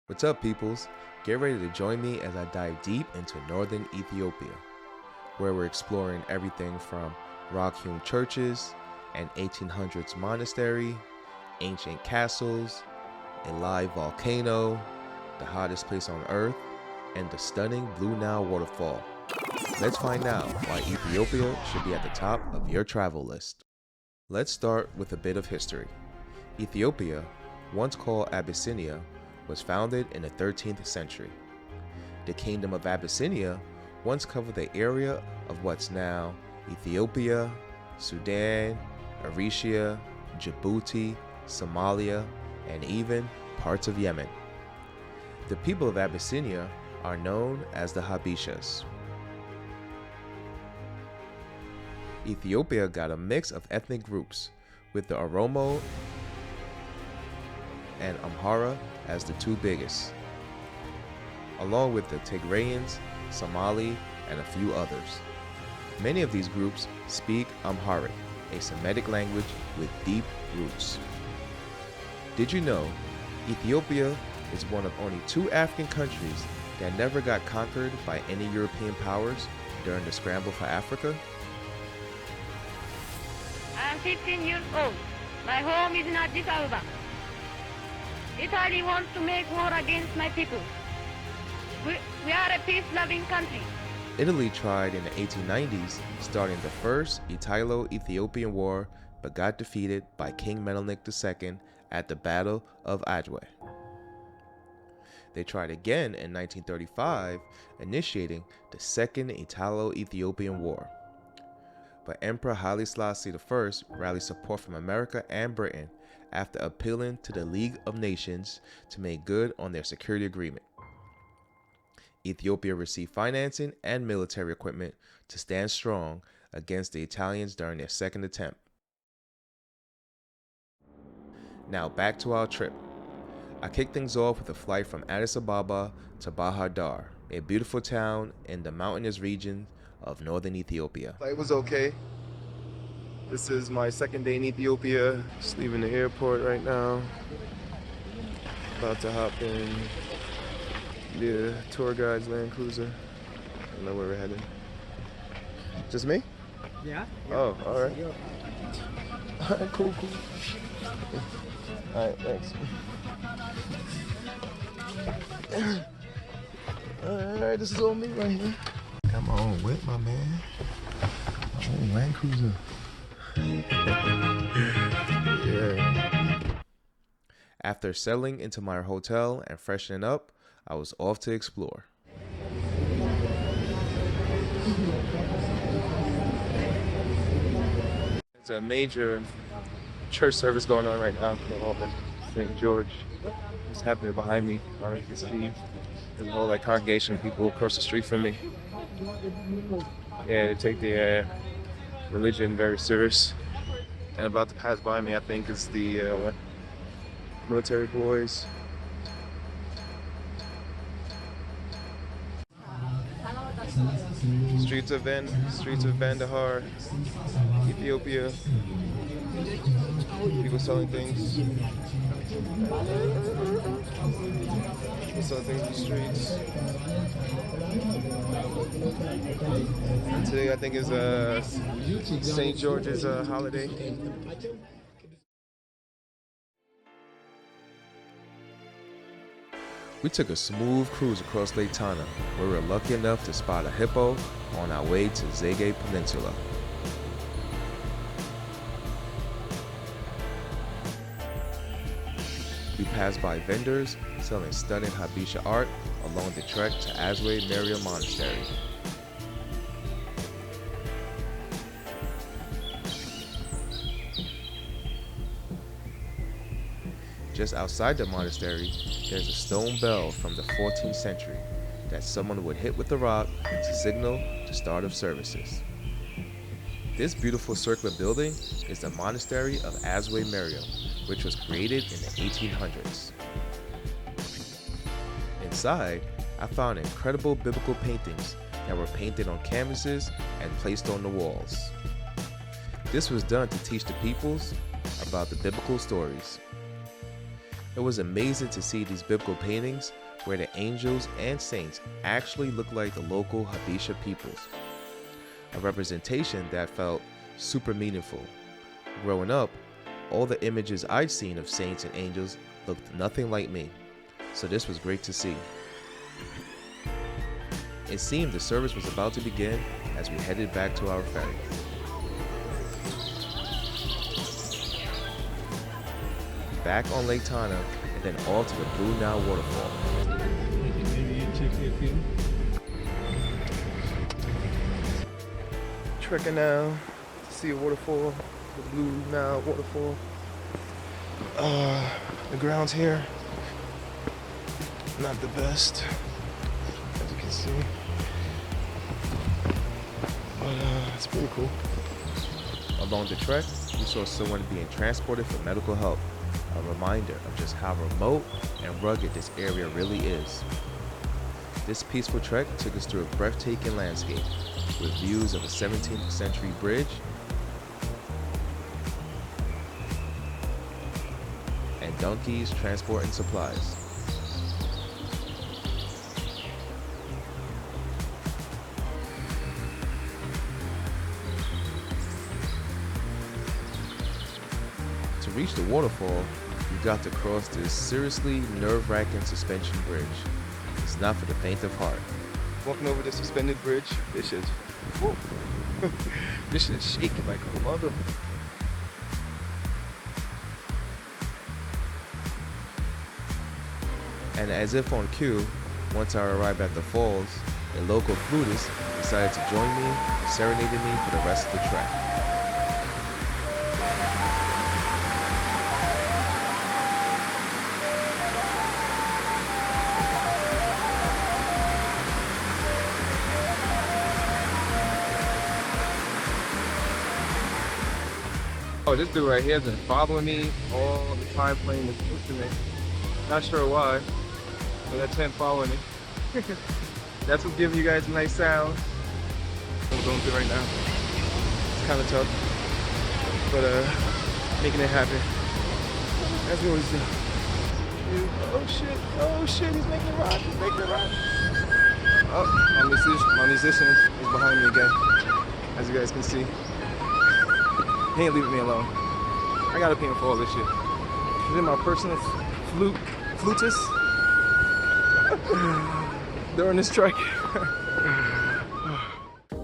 What's up, peoples? Get ready to join me as I dive deep into Northern Ethiopia, where we're exploring everything from rock-hewn churches, an 1800s monastery, ancient castles, a live volcano, the hottest place on earth, and the stunning Blue Nile waterfall. Let's find out why Ethiopia should be at the top of your travel list. Let's start with a bit of history. Ethiopia, once called Abyssinia, was founded in the 13th century. The Kingdom of Abyssinia once covered the area of what's now Ethiopia, Sudan, Eritrea, Djibouti, Somalia, and even parts of Yemen. The people of Abyssinia are known as the Habeshas. Ethiopia got a mix of ethnic groups, with the Oromo and Amhara as the two biggest, along with the Tigrayans, Somali, and a few others. Many of these groups speak Amharic, a Semitic language with deep roots. Did you know Ethiopia is one of only two African countries that never got conquered by any European powers during the scramble for Africa? I am 15 years old. My home is in Addis Ababa. Italy wants to make war against my people. We are a peace-loving country. Italy tried in the 1890s, starting the first Italo-Ethiopian War, but got defeated by King Menelik II at the Battle of Adwa. They tried again in 1935, initiating the Second Italo-Ethiopian War. But Emperor Haile Selassie I rallied support from America and Britain after appealing to the League of Nations to make good on their security agreement. Ethiopia received financing and military equipment to stand strong against the Italians during their second attempt. Now back to our trip. I kicked things off with a flight from Addis Ababa to Bahir Dar, a beautiful town in the mountainous region of northern Ethiopia. It was okay. This is my second day in Ethiopia. Just leaving the airport right now. About to hop in the tour guide's Land Cruiser. I don't know where we're headed. Just me? Yeah. Oh, alright. Alright, cool. Alright, thanks. Alright, this is all me right here. Got my own whip, my man. My own Land Cruiser. Yeah. After settling into my hotel and freshening up, I was off to explore. It's a major church service going on right now in St. George. It's happening behind me. You can see there's a whole congregation of people across the street from me. Yeah, they take their religion very serious. And about to pass by me, I think, is the military boys. Streets of Bandahar, Ethiopia. People selling things. People selling things in the streets. And today I think is St. George's holiday. We took a smooth cruise across Lake Tana, where we were lucky enough to spot a hippo on our way to Zege Peninsula. We passed by vendors selling stunning Habesha art along the trek to Aswe Maria Monastery. Just outside the monastery, there's a stone bell from the 14th century that someone would hit with a rock to signal the start of services. This beautiful circular building is the monastery of Aswe Maria, which was created in the 1800s. Inside, I found incredible biblical paintings that were painted on canvases and placed on the walls. This was done to teach the peoples about the biblical stories. It was amazing to see these biblical paintings where the angels and saints actually look like the local Habesha peoples. A representation that felt super meaningful. Growing up, all the images I'd seen of saints and angels looked nothing like me, so this was great to see. It seemed the service was about to begin as we headed back to our ferry. Back on Lake Tana, and then all to the Blue Nile waterfall. Trekking now to see a waterfall, the Blue Nile waterfall. The grounds here, not the best, as you can see. But it's pretty cool. Along the trek, we saw someone being transported for medical help. A reminder of just how remote and rugged this area really is. This peaceful trek took us through a breathtaking landscape with views of a 17th century bridge and donkeys transporting supplies. To reach the waterfall, you got to cross this seriously nerve-wracking suspension bridge. It's not for the faint of heart. Walking over the suspended bridge, this shit shaking like a mother. And as if on cue, once I arrived at the falls, a local flutist decided to join me, serenading me for the rest of the trek. Oh, this dude right here has been following me all the time, playing this instrument. Not sure why, but that's him following me. That's what's giving you guys a nice sound. What we're going through right now. It's kind of tough, but making it happen. As we always do. Oh shit, he's making it rock, Oh, my musician is behind me again, as you guys can see. He ain't leaving me alone. I gotta pay him for all this shit. He's in my personal flutist during this trek.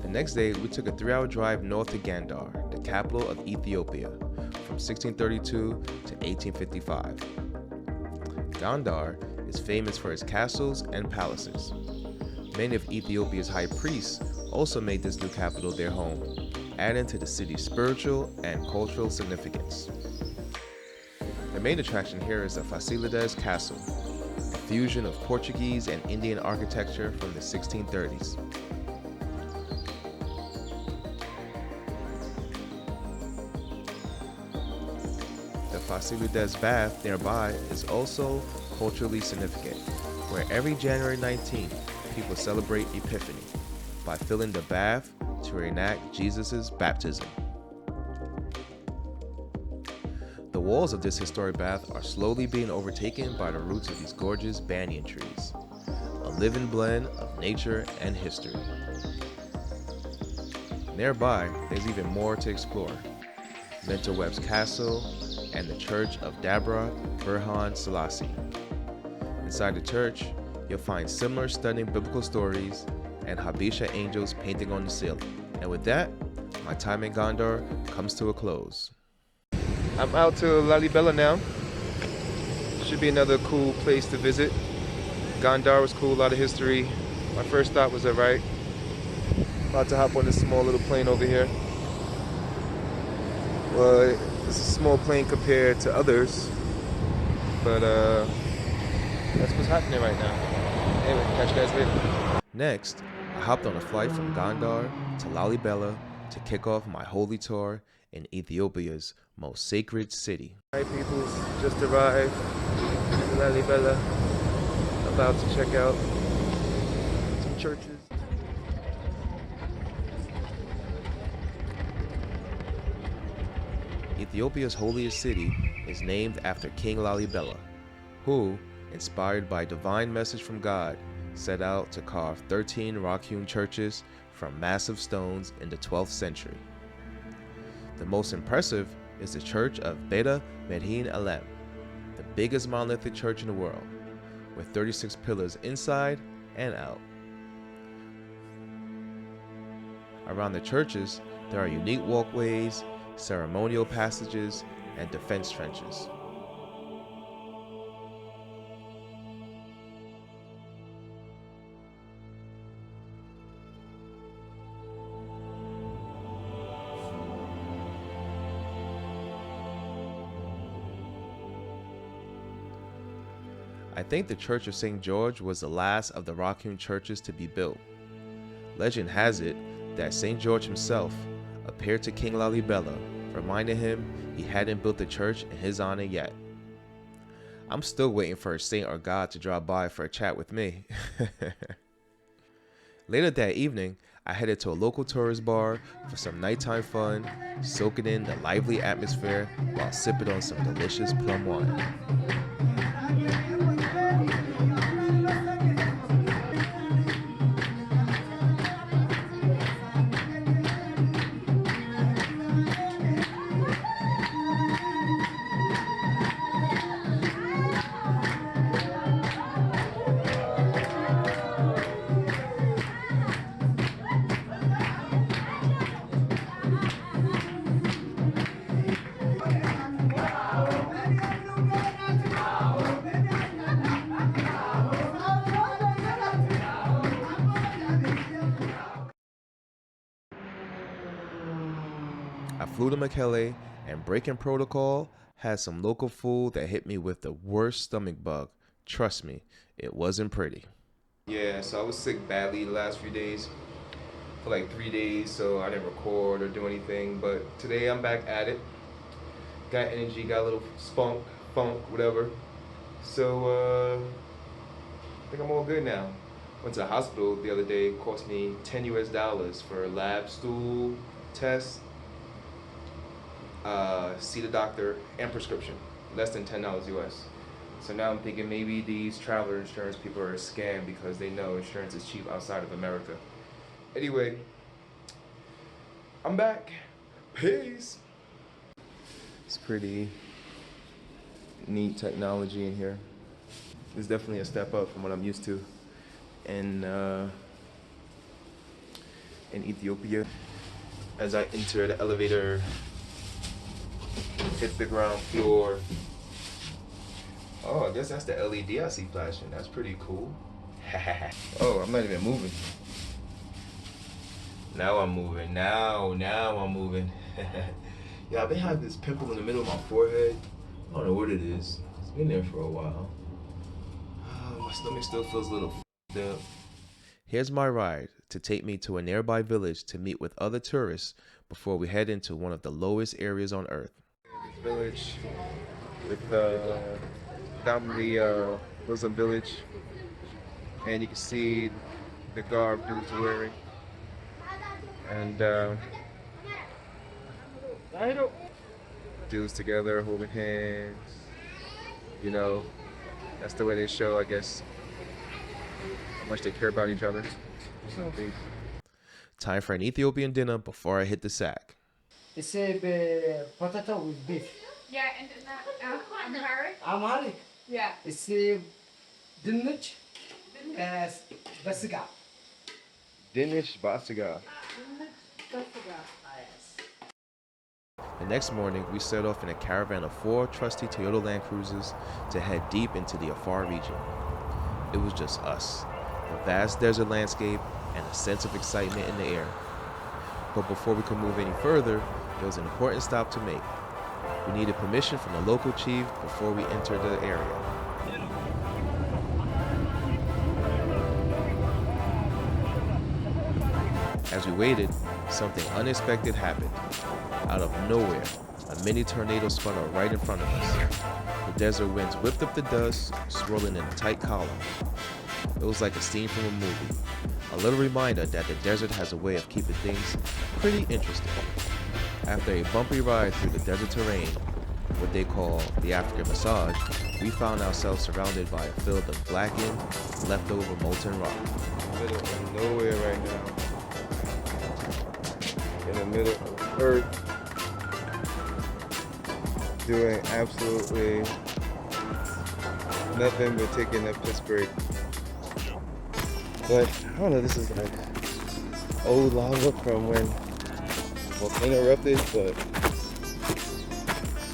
The next day, we took a 3-hour drive north to Gondar, the capital of Ethiopia, from 1632 to 1855. Gondar is famous for its castles and palaces. Many of Ethiopia's high priests also made this new capital their home, adding to the city's spiritual and cultural significance. The main attraction here is the Fasilides Castle, a fusion of Portuguese and Indian architecture from the 1630s. The Fasilides Bath nearby is also culturally significant, where every January 19th, people celebrate Epiphany by filling the bath to reenact Jesus' baptism. The walls of this historic bath are slowly being overtaken by the roots of these gorgeous banyan trees, a living blend of nature and history. Nearby, there's even more to explore. Mentor Webb's Castle and the Church of Dabra Burhan Selassie. Inside the church, you'll find similar stunning biblical stories and Habesha angels painting on the ceiling. And with that, my time in Gondar comes to a close. I'm out to Lalibela now. Should be another cool place to visit. Gondar was cool, a lot of history. My first stop was alright. About to hop on this small little plane over here. Well, it's a small plane compared to others, but that's what's happening right now. Anyway, catch you guys later. Next, I hopped on a flight from Gondar to Lalibela to kick off my holy tour in Ethiopia's most sacred city. Hi people, just arrived in Lalibela. About to check out some churches. Ethiopia's holiest city is named after King Lalibela, who, inspired by a divine message from God, set out to carve 13 rock-hewn churches from massive stones in the 12th century. The most impressive is the Church of Beta Medhin Alem, the biggest monolithic church in the world, with 36 pillars inside and out. Around the churches, there are unique walkways, ceremonial passages, and defense trenches. I think the Church of St. George was the last of the rock-hewn churches to be built. Legend has it that St. George himself appeared to King Lalibela, reminding him he hadn't built the church in his honor yet. I'm still waiting for a saint or god to drop by for a chat with me. Later that evening, I headed to a local tourist bar for some nighttime fun, soaking in the lively atmosphere while sipping on some delicious plum wine. I flew to Mekele, and breaking protocol, had some local food that hit me with the worst stomach bug. Trust me, it wasn't pretty. Yeah, so I was sick badly the last few days, for like 3 days, so I didn't record or do anything, but today I'm back at it. Got energy, got a little funk, whatever. So, I think I'm all good now. Went to the hospital the other day, it cost me $10 for a lab stool test, see the doctor, and prescription. Less than $10 US. So now I'm thinking maybe these traveler insurance people are a scam because they know insurance is cheap outside of America. Anyway, I'm back. Peace. It's pretty neat technology in here. It's definitely a step up from what I'm used to in Ethiopia. As I enter the elevator, hit the ground floor. Oh, I guess that's the LED I see flashing. That's pretty cool. Oh, I'm not even moving. Now I'm moving. Now I'm moving. Yeah, I've been having this pimple in the middle of my forehead. I don't know what it is. It's been there for a while. My stomach still feels a little f***ed up. Here's my ride to take me to a nearby village to meet with other tourists before we head into one of the lowest areas on Earth. This village with predominantly Muslim village, and you can see the garb dudes are wearing, and dudes together holding hands. You know, that's the way they show, I guess, how much they care about each other. Time for an Ethiopian dinner before I hit the sack. It's a potato with beef. Yeah, and Amharic? Amharic. Yeah. It's a dinich basiga. Dinish Basiga. The next morning, we set off in a caravan of 4 trusty Toyota Land Cruisers to head deep into the Afar region. It was just us, the vast desert landscape, and a sense of excitement in the air. But before we could move any further, there was an important stop to make. We needed permission from the local chief before we entered the area. As we waited, something unexpected happened. Out of nowhere, a mini tornado spun out right in front of us. The desert winds whipped up the dust, swirling in a tight column. It was like a scene from a movie. A little reminder that the desert has a way of keeping things pretty interesting. After a bumpy ride through the desert terrain, what they call the African massage, we found ourselves surrounded by a field of blackened, leftover molten rock. Middle of nowhere right now. In the middle of Earth. Doing absolutely nothing but taking a piss break. But I don't know, this is like old lava from when volcano erupted, but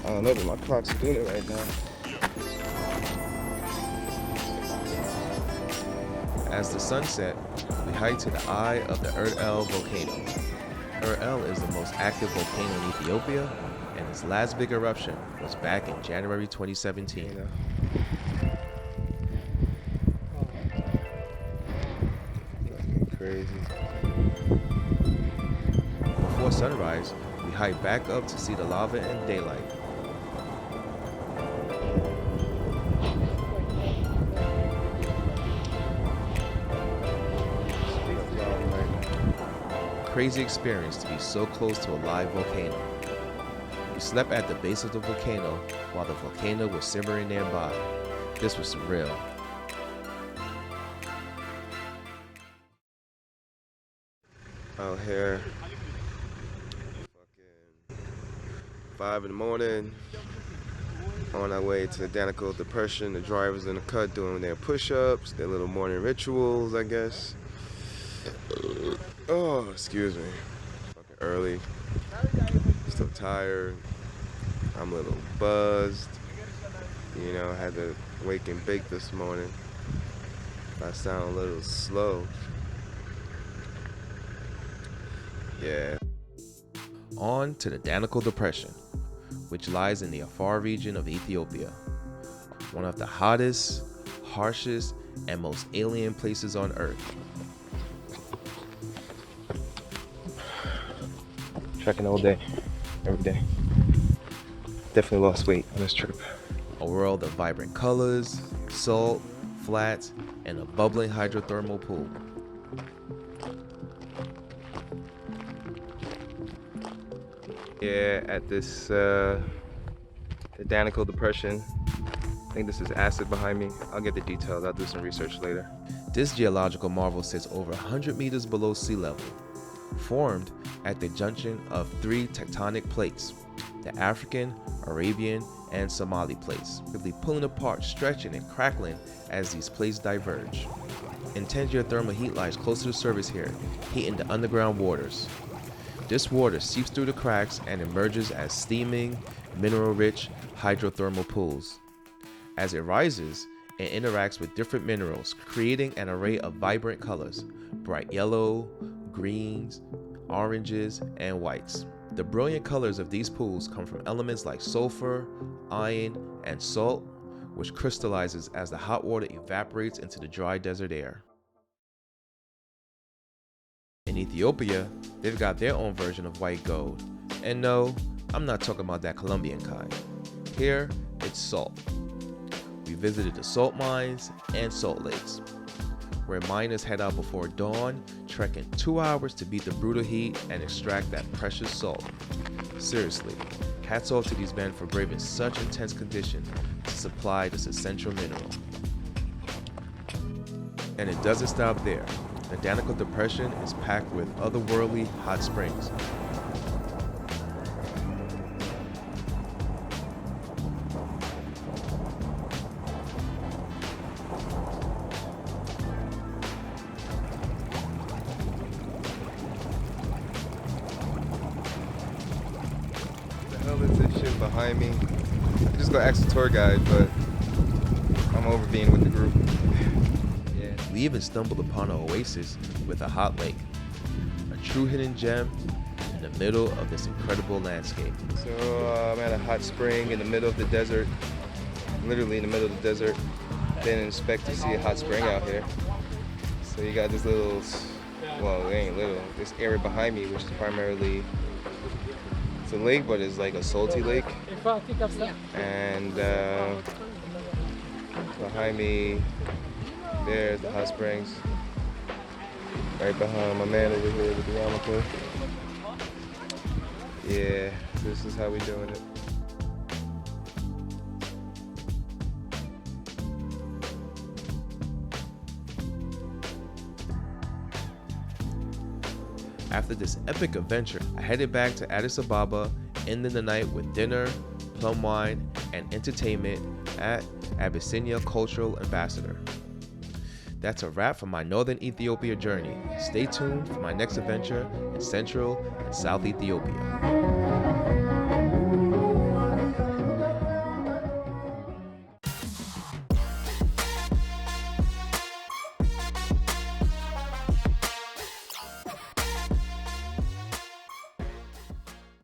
I don't know, but my clock's doing it right now. As the sun set, we hiked to the eye of the Erta Ale volcano. Erta Ale is the most active volcano in Ethiopia, and its last big eruption was back in January 2017. You know. Fucking crazy. Before sunrise, we hiked back up to see the lava in daylight. Crazy experience to be so close to a live volcano. We slept at the base of the volcano while the volcano was simmering nearby. This was surreal. Out here, fucking 5 in the morning, on our way to the Dallol Depression. The drivers in the cut doing their push-ups, their little morning rituals, I guess. Oh, excuse me. Fucking early. Still tired. I'm a little buzzed. You know, I had to wake and bake this morning. I sound a little slow. Yeah. On to the Dallol Depression, which lies in the Afar region of Ethiopia. One of the hottest, harshest, and most alien places on Earth. Trekking all day, every day. Definitely lost weight on this trip. A world of vibrant colors, salt, flats, and a bubbling hydrothermal pool. Yeah, at this the Dallol Depression. I think this is acid behind me. I'll get the details. I'll do some research later. This geological marvel sits over 100 meters below sea level, formed at the junction of 3 tectonic plates, the African, Arabian, and Somali plates, really pulling apart, stretching, and crackling as these plates diverge. Intense geothermal heat lies close to the surface here, heating the underground waters. This water seeps through the cracks and emerges as steaming, mineral-rich hydrothermal pools. As it rises, it interacts with different minerals, creating an array of vibrant colors: bright yellow, greens, oranges, and whites. The brilliant colors of these pools come from elements like sulfur, iron, and salt, which crystallizes as the hot water evaporates into the dry desert air. In Ethiopia, they've got their own version of white gold. And no, I'm not talking about that Colombian kind. Here, it's salt. We visited the salt mines and salt lakes, where miners head out before dawn, trekking 2 hours to beat the brutal heat and extract that precious salt. Seriously, hats off to these men for braving such intense conditions to supply this essential mineral. And it doesn't stop there. The Dallol Depression is packed with otherworldly hot springs. Behind me. I just go ask the tour guide, but I'm over being with the group. Yeah. We even stumbled upon an oasis with a hot lake, a true hidden gem in the middle of this incredible landscape. So I'm at a hot spring in the middle of the desert, literally in the middle of the desert. Didn't expect to see a hot spring out here. So you got this little, well, it ain't little, this area behind me, which is primarily, it's a lake, but it's like a salty lake. And behind me, there's the hot springs. Right behind my man over here with the yarmulke. Yeah, this is how we doing it. After this epic adventure, I headed back to Addis Ababa, ending the night with dinner, plum wine, and entertainment at Abyssinia Cultural Ambassador. That's a wrap for my Northern Ethiopia journey. Stay tuned for my next adventure in Central and South Ethiopia.